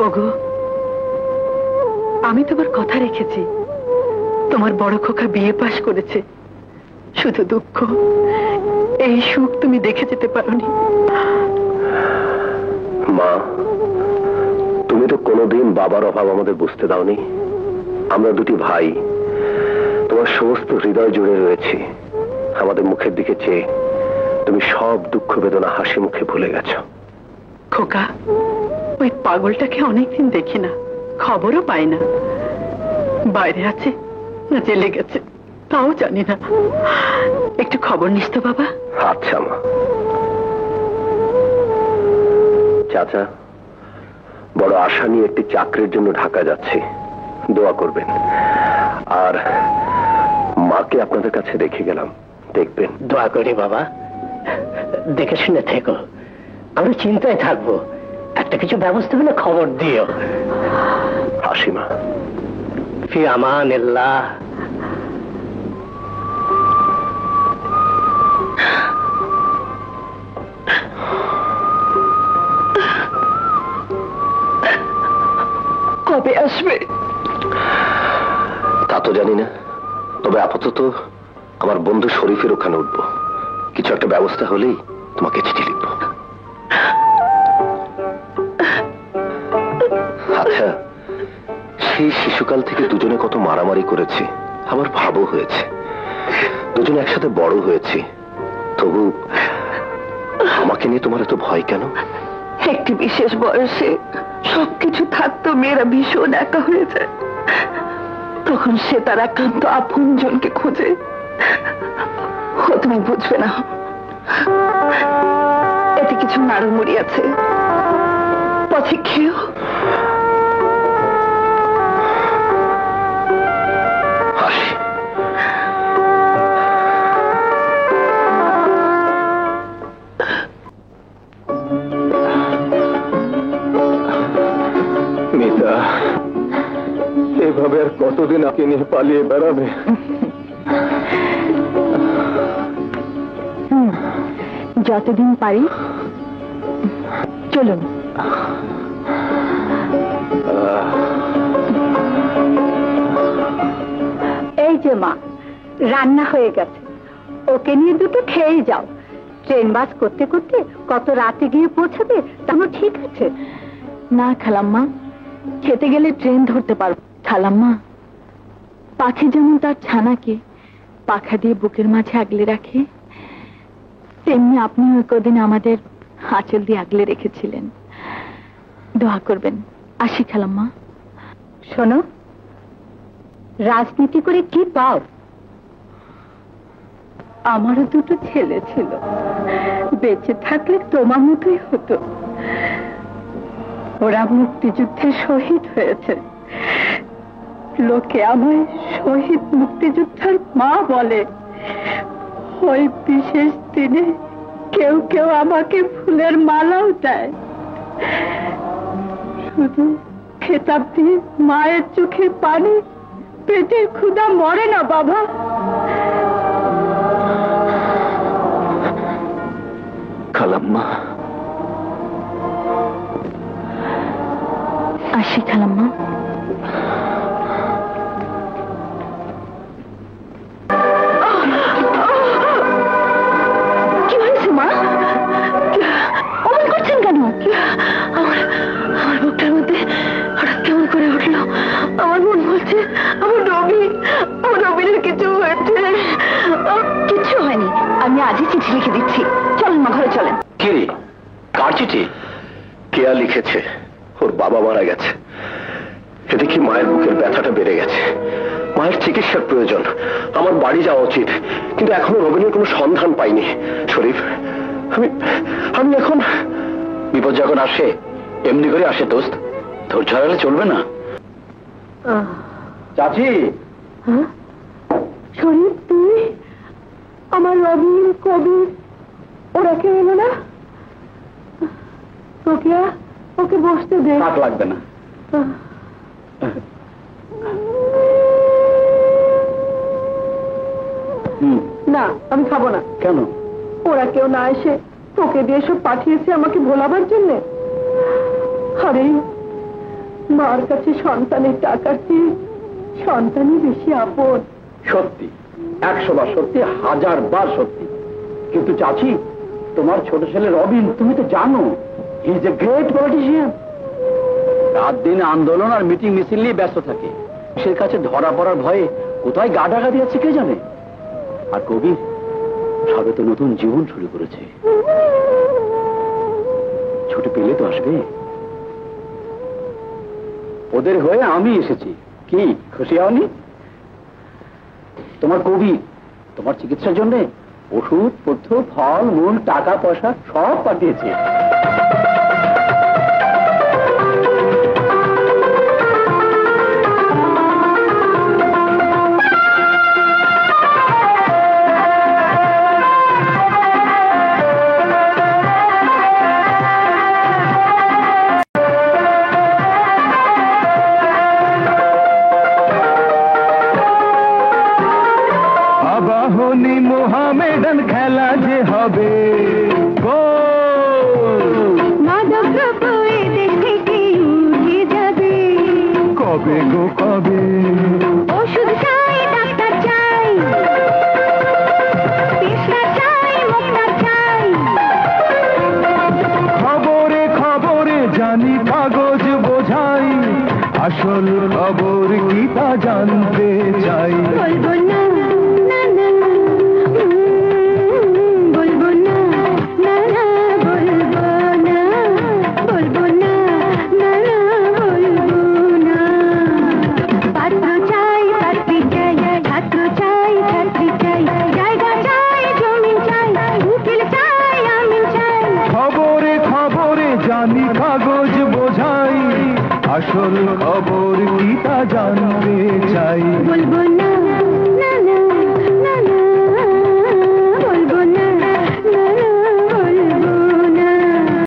ওগো, আমি তোমার কথা রেখেছি। তোমার বড় খোকা বিয়ে পাশ করেছে। শুধু দুঃখ, এই সুখ তুমি দেখে যেতে পারোনি। মা, তুমি তো কোনোদিন বাবার অভাব আমাদের বুঝতে দাওনি। আমরা দুটি ভাই, তোমার সমস্ত হৃদয় জুড়ে রয়েছি। আমাদের মুখের দিকে চেয়ে তুমি সব দুঃখ বেদনা হাসি মুখে ভুলে গেছো। খোকা, ওই পাগলটাকে অনেকদিন দেখি না, খবরও পাই না। বাইরে আছে না জেলে গেছে তাও জানি না। একটু খবর নিস তো বাবা। আচ্ছা মা। চাচা, বড় আশা নিয়ে একটি চাকরির জন্য ঢাকা যাচ্ছি, দোয়া করবেন। আর মাকে আপনাদের কাছে রেখে গেলাম, দেখবেন। দোয়া করি বাবা, দেখে শুনে থেকো। আমরা চিন্তায় থাকবো, একটা কিছু ব্যবস্থা হলে খবর দিও। হাসিমা, ফি আমানিল্লাহ। কবে আসবে তা তো জানি না, তবে আপাতত আমার বন্ধু শরীফের ওখানে উঠবো। কিছু একটা ব্যবস্থা হলেই তোমাকে চিঠি লিখব। আচ্ছা, সেই শিশুকাল থেকে দুজনে কত মারামারি করেছি, আমার ভাবও হয়েছে। দুজনে একসাথে বড় হয়েছি, তবু আমাকে নিয়ে তোমার এত ভয় কেন? একটি বিশেষ বয়সে সবকিছু থাকতো, মেয়েরা ভীষণ একা হয়ে যায়। তখন সে তার একান্ত আপনজনকে খোঁজে। ও তুমি বুঝবে না, এতে কিছু নাড়ুমুড়ি আছে, পথে খেয়েও। মিতা, এভাবে আর কতদিন আপনি নিয়ে পালিয়ে বেড়াবে? যতদিন পারি। চলুন। এই যে মা, রান্না হয়ে গেছে, ওকে নিয়ে দুটো খেয়ে যাও। ট্রেন বাস করতে করতে কত রাতে গিয়ে পৌঁছাবে, তেমন ঠিক আছে? না খালাম্মা, খেতে গেলে ট্রেন ধরতে পারবো। খালাম্মা, পাখি যেমন তার ছানাকে পাখা দিয়ে বুকের মাঝে আগলে রাখে, তেমনি আপনি ওই কদিন আমাদের আঁচল দিয়ে আগলে রেখেছিলেন। দোয়া করবেন। আসি খালাম্মা। শোনো, রাজনীতি করে কি পাও? আমারও দুটো ছেলে ছিল, বেঁচে থাকলে তোমার মতোই হতো। ওরা মুক্তিযুদ্ধে শহীদ হয়েছে। লোকে আমায় শহীদ মুক্তিযোদ্ধার মা বলে। ওই বিশেষ দিনে কেউ কেউ আমাকে ফুলের মালাও দেয়। শুধু খেতাব দিয়ে মায়ের চোখে পানি, পেটের ক্ষুধা মরে না বাবা। খালাম্মা, আসি খালাম্মা। কি হয়েছে মা? অমন করছেন কেন? আমার বুকটার মধ্যে হঠাৎ কেমন করে উঠলো। আমার মন বলছে আমার রবিনের কিছু হয়েছে। কিছু হয়নি, আমি আজই চিঠি লিখে দিচ্ছি। চলেন মা, ঘরে চলেন। কি? কার চিঠি? কেয়া লিখেছে ওর বাবা মারা গেছে। এতে কি মায়ের বুকের ব্যথাটা বেড়ে গেছে। মায়ের চিকিৎসার প্রয়োজন। আমার বাড়ি যাওয়া উচিত, কিন্তু এখনো রবিনের কোনো সন্ধান পাইনি। শরীফ, আমি এখন বিপদ যখন আসে এমনি করে আসে দোস্ত, ধৈর্য হারালে চলবে না। চাচি। শরীফ, তুই? আমার রবিন, কবির, ওরা কেউ এলো না? ওকে বসতে দে। হাত লাগবে না। না, আমি খাবো না। কেন? ওরা কেউ না এসে তোকে দিয়ে সব পাঠিয়েছে আমাকে ভোলাবার জন্য। আরে মার কাছে সন্তানের টাকার চেয়ে সন্তানই বেশি আপন। সত্যি, 100 বার সত্যি, 1000 বার সত্যি। কিন্তু চাচি, তোমার ছোট ছেলে রবিন, তুমি তো জানো, he is a great politician. রাত দিন আন্দোলন আর মিটিং মিছিল নিয়ে ব্যস্ত থাকে। সে কাছে ধরা পড়ার ভয়ে কোথায় গা ঢাকা দিয়েছে কে জানে। আর কবির সবে তো নতুন জীবন শুরু করেছে, ছুটি পেলে তো আসবে। ওদের হয়ে আমি এসেছি, কি খুশি হওনি? তোমার কবি তোমার চিকিৎসার জন্য ওষুধ পথ্য ফল মূল টাকা পয়সা সব পাঠিয়েছে। আবাহনী মোহামেডান খেলা যে হবে, কবে গো কবে? ওষুধ চাই, ডাক্তার চাই, তৃষ্ণা চাই, মুক্তা চাই। খবরে খবরে জানি কাগজ বোঝাই, আসল খবর কি তা জানতে চাই। বলবো না, না না, বলবো না, না না, বলবো না, বলবো না, না না, বলবো না। পাত্র চাই, পাত্রী চাই, ছাত্র চাই, ছাত্রী চাই, জায়গা চাই, জমি চাই, উকিল চাই, আমিন চাই। খবরে খবরে জানি কাগজ বোঝাই, আসল খবর কি তা জানতে চাই। বলবো না,